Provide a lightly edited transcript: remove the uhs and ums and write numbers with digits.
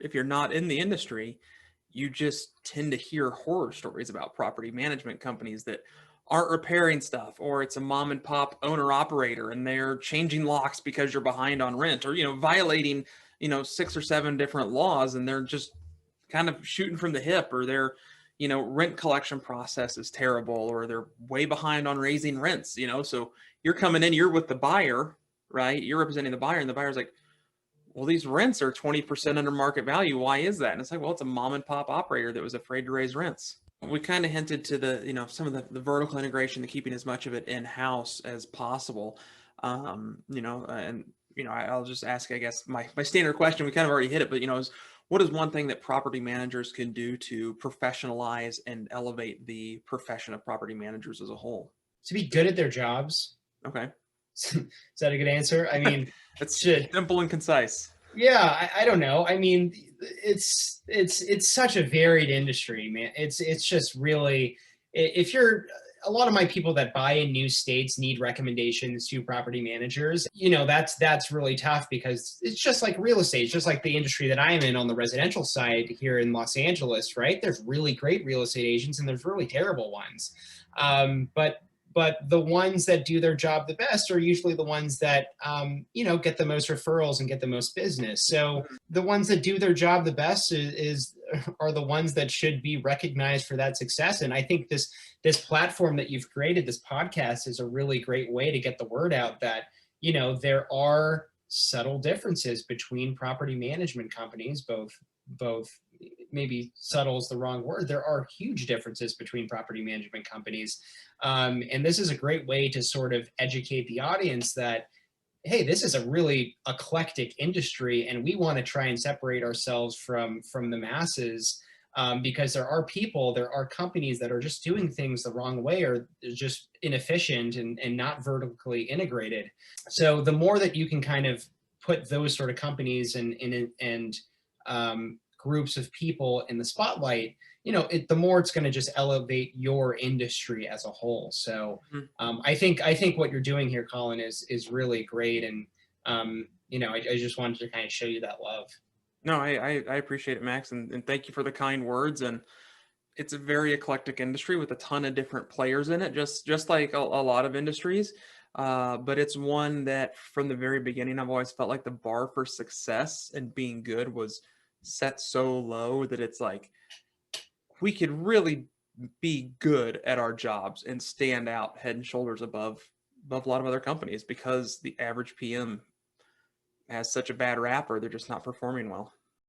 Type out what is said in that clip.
if you're not in the industry, you just tend to hear horror stories about property management companies that aren't repairing stuff, or it's a mom and pop owner operator and they're changing locks because you're behind on rent, or violating 6 or 7 different laws, and they're just kind of shooting from the hip, or their rent collection process is terrible, or they're way behind on raising rents. So you're coming in, you're with the buyer, right? You're representing the buyer, and the buyer's like, well, these rents are 20% under market value. Why is that? And it's like, well, it's a mom and pop operator that was afraid to raise rents. We kind of hinted to the, some of the vertical integration, the keeping as much of it in-house as possible. I'll just ask, I guess, my standard question, we kind of already hit it, but, what is one thing that property managers can do to professionalize and elevate the profession of property managers as a whole? To be good at their jobs. Okay. Is that a good answer? I mean, It's should simple and concise. yeah, I don't know. I mean, it's such a varied industry, man. It's just really, if you're, a lot of my people that buy in new states need recommendations to property managers. That's really tough because it's just like real estate. It's just like the industry that I am in on the residential side here in Los Angeles, right? There's really great real estate agents and there's really terrible ones. But the ones that do their job the best are usually the ones that get the most referrals and get the most business. So the ones that do their job the best are the ones that should be recognized for that success. And I think this platform that you've created, this podcast, is a really great way to get the word out that there are subtle differences between property management companies, both maybe subtle is the wrong word. There are huge differences between property management companies. And this is a great way to sort of educate the audience that, hey, this is a really eclectic industry and we want to try and separate ourselves from the masses, because there are companies that are just doing things the wrong way, or just inefficient and not vertically integrated. So the more that you can kind of put those sort of companies and groups of people in the spotlight, the more it's going to just elevate your industry as a whole. So I think what you're doing here, Colin, is really great. And I just wanted to kind of show you that love. No, I appreciate it, Max, and thank you for the kind words. And it's a very eclectic industry with a ton of different players in it, just like a lot of industries. But it's one that from the very beginning, I've always felt like the bar for success and being good was set so low that it's like we could really be good at our jobs and stand out head and shoulders above a lot of other companies, because the average PM has such a bad rap, or they're just not performing well.